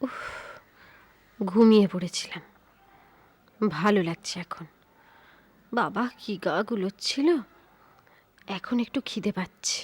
উফ, ঘুমিয়ে পড়েছিলাম, ভালো লাগছে এখন। বাবা কি গা গুলোচ্ছিল, এখন একটু খিদে পাচ্ছে।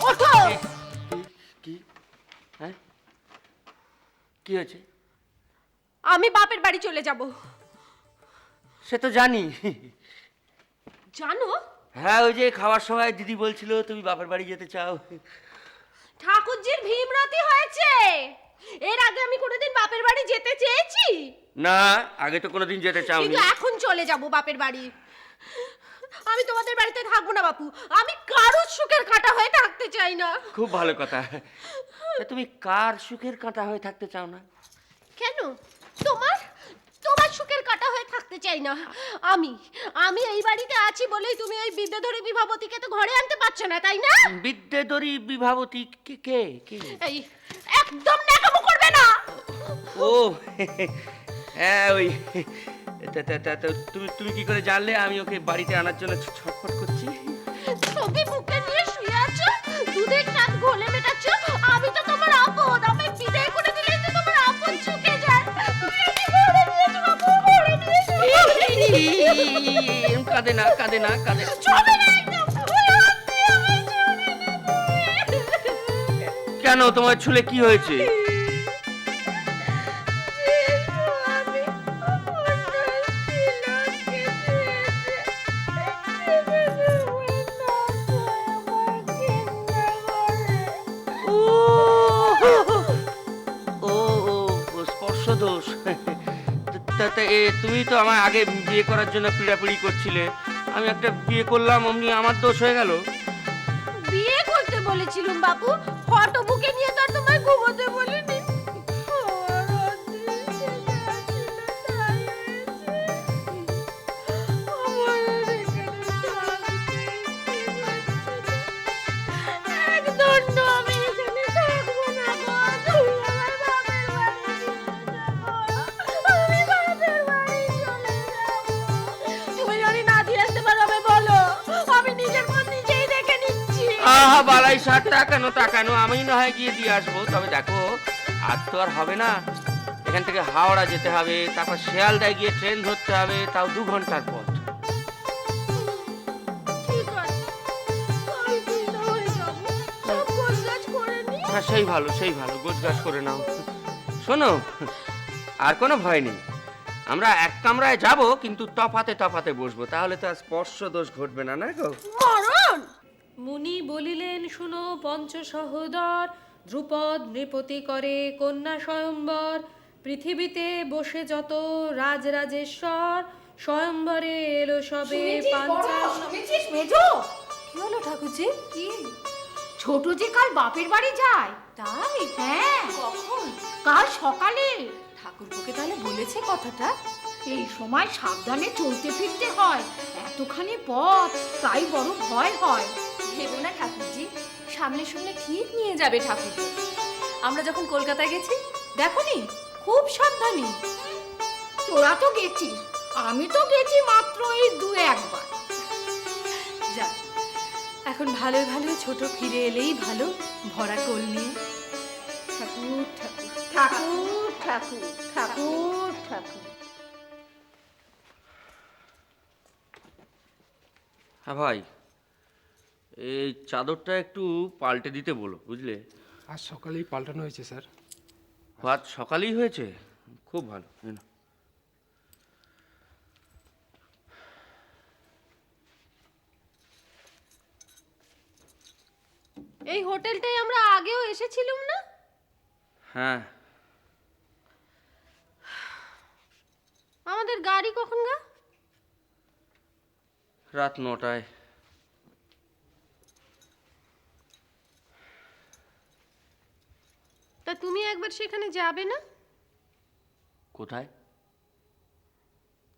ওঠো! কি? হ্যাঁ, কি হয়েছে? আমি বাপের বাড়ি চলে যাব। সে তো জানি। জানো? হ্যাঁ, ওই যে খাওয়ার সময় দিদি বলছিল তুমি বাপের বাড়ি যেতে চাও। ঠাকুরজির ভীমরতি হয়েছে। এর আগে আমি কোনোদিন বাপের বাড়ি যেতে চেয়েছি না, আগে তো কোনোদিন যেতে চাওনি। কিন্তু এখন চলে যাব বাপের বাড়ি। আমি তোমাদের বাড়িতে থাকবো না বাপু, আমি কারোর সুখের কাঁটা হয়ে থাকতে চাই না। খুব ভালো কথা। তা তুমি কার সুখের কাঁটা হয়ে থাকতে চাও না? কেন? তোমার তোমার সুখের কাঁটা হয়ে থাকতে চাই না। আমি এই বাড়িতে আছি বলেই তুমি ওই বিদ্যাধরী বিভাবতীকে তো ঘরে আনতে পারছো না, তাই না? বিদ্যাধরী বিভাবতী কে কে কে? এই একদম ন্যাকামো করবে না। ও হ্যাঁ, ওই তুমি তুমি কি করে জানলে আমি ওকে বাড়িতে আনার জন্য ছটফট করছি? তুমি বুকে নিয়ে শুয়ে আছো, দুধের স্বাদ ঘোলে মেটাচ্ছ। আমি তো তোমার আপদ, আমি বিদায় করে দিলেই তো তোমার আপদ চুকে যায়। তুমি এসে ঘরে নিয়েছো বাবু, ঘরে নিয়েছো। কাঁদে না, কাঁদে না, কাঁদে না। চলে না একদম, ওই হাতে আমার চলে না। কেন, তোমার ছুলে কি হয়েছে? স্পর্শদোষ। তুমি তো আমার আগে বিয়ে করার জন্য পিড়াপিড়ি করছিলে, আমি একটা বিয়ে করলাম, অমনি আমার দোষ হয়ে গেল। বিয়ে করতে বলেছিলাম বাবু, ফটো বুকে নিয়ে তো আর তোমায় ঘুমোতে বলিনি। আহা বালাই ষাট টাকানো টাকানো, আমি না হয় গিয়ে দিয়ে আসবো। তবে দেখো, আজ তো আর হবে না। এখান থেকে হাওড়া যেতে হবে, তারপর শিয়ালদায় গিয়ে ট্রেন ধরতে হবে, তাও 2 ঘন্টার পথ। হ্যাঁ, সেই ভালো, সেই ভালো, গোছগাছ করে নাও। শোনো, আর কোনো ভয় নেই। আমরা এক কামরায় যাব, কিন্তু তফাতে তফাতে বসবো, তাহলে তো আর স্পর্শ দোষ ঘটবে না, না গো? মুনি বলিলেন, শুনো পঞ্চ সহোদর, ধ্রুপদ নৃপতি করে কন্যা স্বয়ম্বর। পৃথিবীতে বসে যত রাজরাজেশ্বর, স্বয়ম্বরে এলো সবে পাঞ্চাশ। কি হলো ঠাকুরজি? কি? ছোট যে কাল বাপের বাড়ি যায়। তাই? হ্যাঁ, কখন? কাল সকালে। ঠাকুরপোকে তাহলে বলেছে কথাটা? এই সময় সাবধানে চলতে ফিরতে হয়, এতখানি পথ, তাই বড় ভয় হয়। ভেবো না ঠাকুরজি, সামনে শুনলে ঠিক নিয়ে যাবে ঠাকুর। আমরা যখন কলকাতায় গেছি, দেখোনি খুব সাবধানী। তোরা তো গেছিস, আমি তো গেছি মাত্র এই 2-1 বার। যা, এখন ভালো ভালো ছোট ফিরে এলেই ভালো, ভরা কোল নিয়ে। ঠাকুর ঠাকুর ঠাকুর ঠাকুর ঠাকুর ঠাকুর। হ্যাঁ ভাই, এই চাদরটা একটু পাল্টে দিতে বলো, বুঝলে? আজ সকালেই পাল্টানো হয়েছে স্যার। আজ সকালেই হয়েছে? খুব ভালো। এই নাও। এই হোটেলটায় আমরা আগেও এসেছিলাম না? হ্যাঁ, আমাদের গাড়ি কখন গা? রাত 9টায়। তা তুমি একবার সেখানে যাবে না? কোথায়?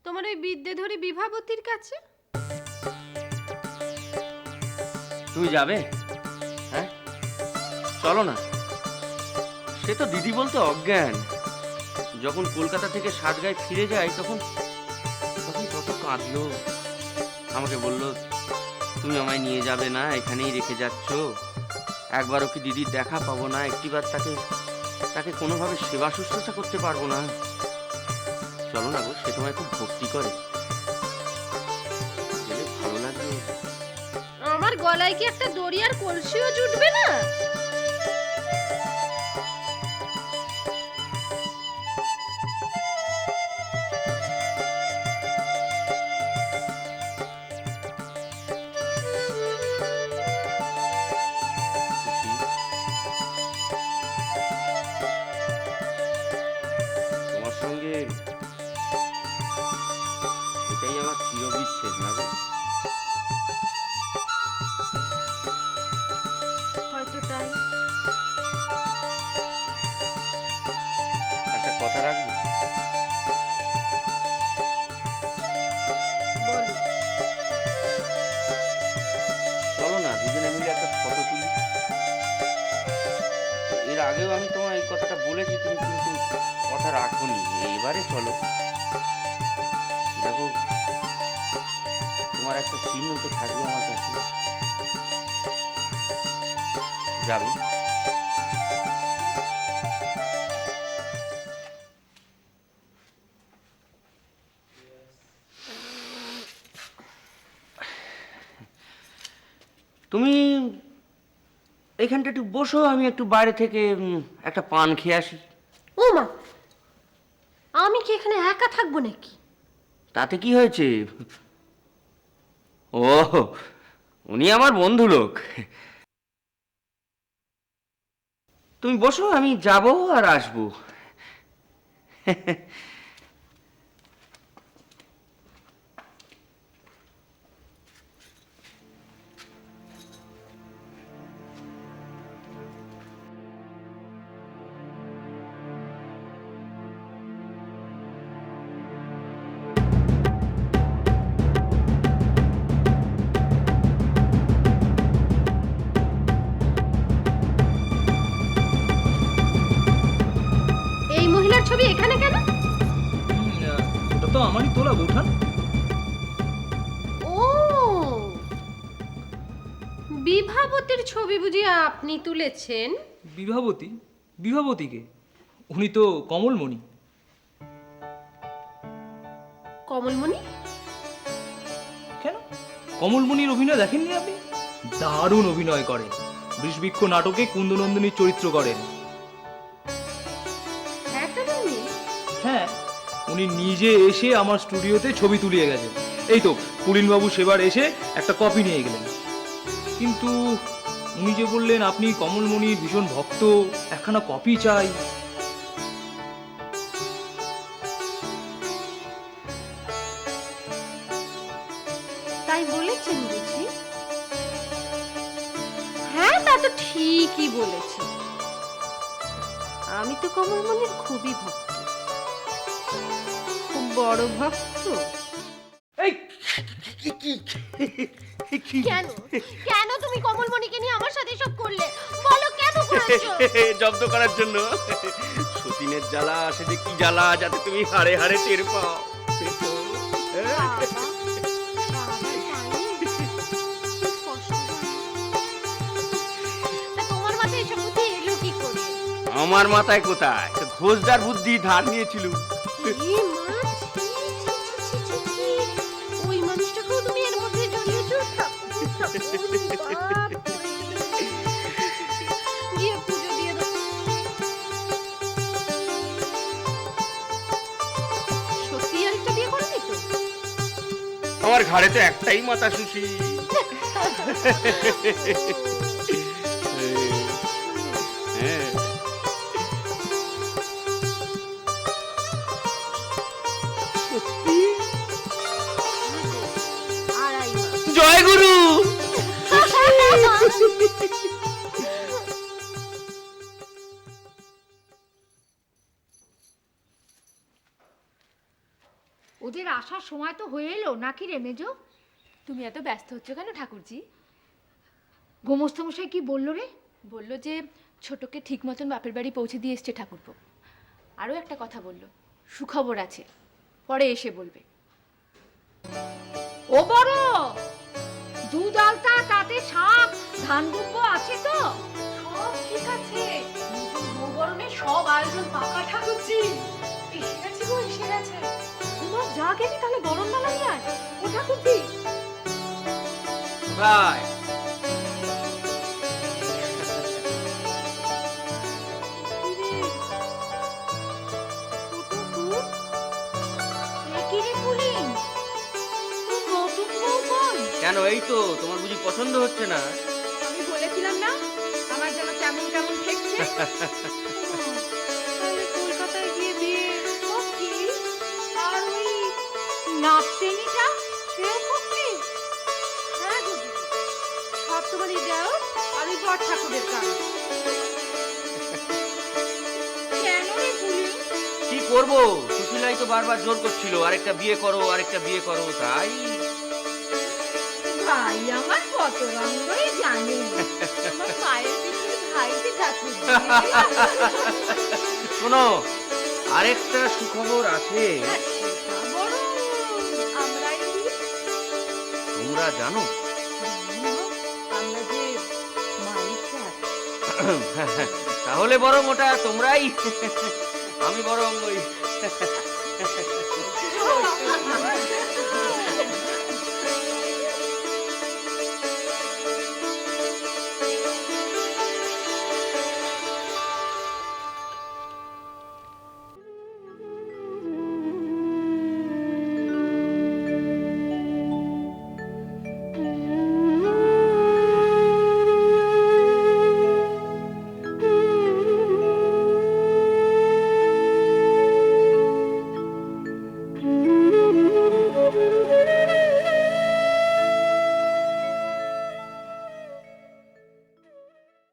তোমার ওই বিদ্যেধরী বিভাবতীর কাছে। তুমি যাবে? হ্যাঁ, চলো না। সে তো দিদি বলতে অজ্ঞান। যখন কলকাতা থেকে সাতগাঁয় ফিরে যায় তখন তখন কত কাঁদলো। আমাকে বললো, তুমি আমায় নিয়ে যাবে না, এখানেই রেখে যাচ্ছ। একবারও কি দিদির দেখা পাবো না? একটিবার তাকে তাকে কোনোভাবে সেবা শুশ্রূষা করতে পারবো না? চলো না গো, সে তোমায় খুব ভক্তি করে, গেলে ভালো লাগবে। আমার গলায় কি একটা দড়িয়ার কলসিও জুটবে না? তোমার সঙ্গে এটাই আমার চিরবিচ্ছেদ না গো। হয়তো তাই। একটা কথা রাখবো? বলো। চলো না, দুজনে মিলে একটা ফটো তুলি। এর আগেও আমি তোমার এই কথাটা বলেছি, তুমি কিন্তু কথা রাখোনি। এবারে চলো, দেখো তোমার একটা চিহ্ন তো থাকবে আমার কাছে। যাবে? তুমি এখানটা একটু বসো, আমি একটু বাইরে থেকে একটা পান খেয়ে আসি। ও মা, আমি কি এখানে একা থাকবো নাকি? তাতে কি হয়েছে? ও, উনি আমার বন্ধু লোক। তুমি বসো, আমি যাবো আর আসবো। এই মহিলার ছবি এখানে কেন? ওটা তো আমারই তোলা বৌঠান। ও, বিভাবতীর ছবি বুঝি আপনি তুলেছেন? বিভাবতী? বিভাবতীকে? উনি তো কমলমণি। কমলমণি? কেন, কমলমণির অভিনয় দেখেননি আপনি? দারুণ অভিনয় করেন। বৃষবৃক্ষ নাটকে কুন্দনন্দিনীর চরিত্র করেন। হ্যাঁ, উনি নিজে এসে আমার স্টুডিওতে ছবি তুলিয়ে গেছেন। এই তো পুলিনবাবু সেবার এসে একটা কপি নিয়ে গেলেন। কিন্তু উনি যে বললেন আপনি কমলমণির ভীষণ ভক্ত, একখানা কপি চাই। তাই বলেছেন বুঝি? হ্যাঁ, তা তো ঠিকই বলেছি। আমি তো কমলমণির খুবই ভক্ত, খুব বড় ভক্ত। এই কেন কেন তুমি কমলমণিকে নিয়ে আমার সাথে সব করলে? বলো কেন করেছো? জব্দ করার জন্য। সতীনের জ্বালা সে যে কি জ্বালা, যাতে তুমি হাড়ে হাড়ে টের পাও। পেতো? হ্যাঁ? তা তোমার মাথায় এসব বুদ্ধি এলো কি করে? আমার মাথায় কোথায়, তো ঘোষদার বুদ্ধি ধার নিয়েছিল। এ মা, ছি, ছি, ছি, ছি, ছি, ছি। ওই মানুষটাকেও তুমি এর মধ্যে জড়িয়েছো? বাপ, গিয়ে পুজো দিয়ে দাও। সত্যি আরেকটা বিয়ে করবি তো? আমার ঘরে তো একটাই মাথা সুশি। হ্যাঁ, সত্যি? আড়াই মাস। জয় গুরু। ওদের আসার সময় তো হয়ে এলো নাকি রে মেজো? তুমি এত ব্যস্ত হচ্ছ কেন ঠাকুরজি? গোমস্তামশাই কি বললো রে? বললো যে ছোটকে ঠিক মতন বাপের বাড়ি পৌঁছে দিয়ে এসছে ঠাকুরপো। আরও একটা কথা বললো, সুখবর আছে, পরে এসে বলবে। ও বড়, দুধ আলতা, তাতে শাক, ধান দুব্ব আছে তো? সব ঠিক আছে, নতুন বৌবরণের সব আয়োজন পাকা ঠাকুরজি। এসে গেছে গো, এসে গেছে। তোমার যা গেলি তাহলে বরণ ডালা নিয়ে আয়। ও ঠাকুরজি, ভাই কি রে পুলিন, তুই নতুন বউ কই? কেন, এই তো তোমার বুঝি পছন্দ হচ্ছে না? আমি বলেছিলাম না আমার যেন কেমন কেমন ঠেকছে। তাহলে কলকাতায় গিয়ে বিয়ে ও কি? আর ওই নাপতেনিটা সেও পক্ষে? হ্যাঁ গো দিদি, সব তোমারই দেও আর ওই বড় ঠাকুরের কাজ। কেন রে পুলিন? কি করবো, সুশীলাই তো বারবার জোর করছিল আরেকটা বিয়ে করো, আরেকটা বিয়ে করো, তাই। ভাই আমার কত রঙই জানে, আমার মায়ের পিছনে ভাইতে ঠাকুর। শোনো, আরেকটা সুখবর আছে। আমরাই কি? তোমরা জানো? আমরা যে মালিক স্যার। তাহলে বরং ওটা তোমরাই, আমি বরং ওই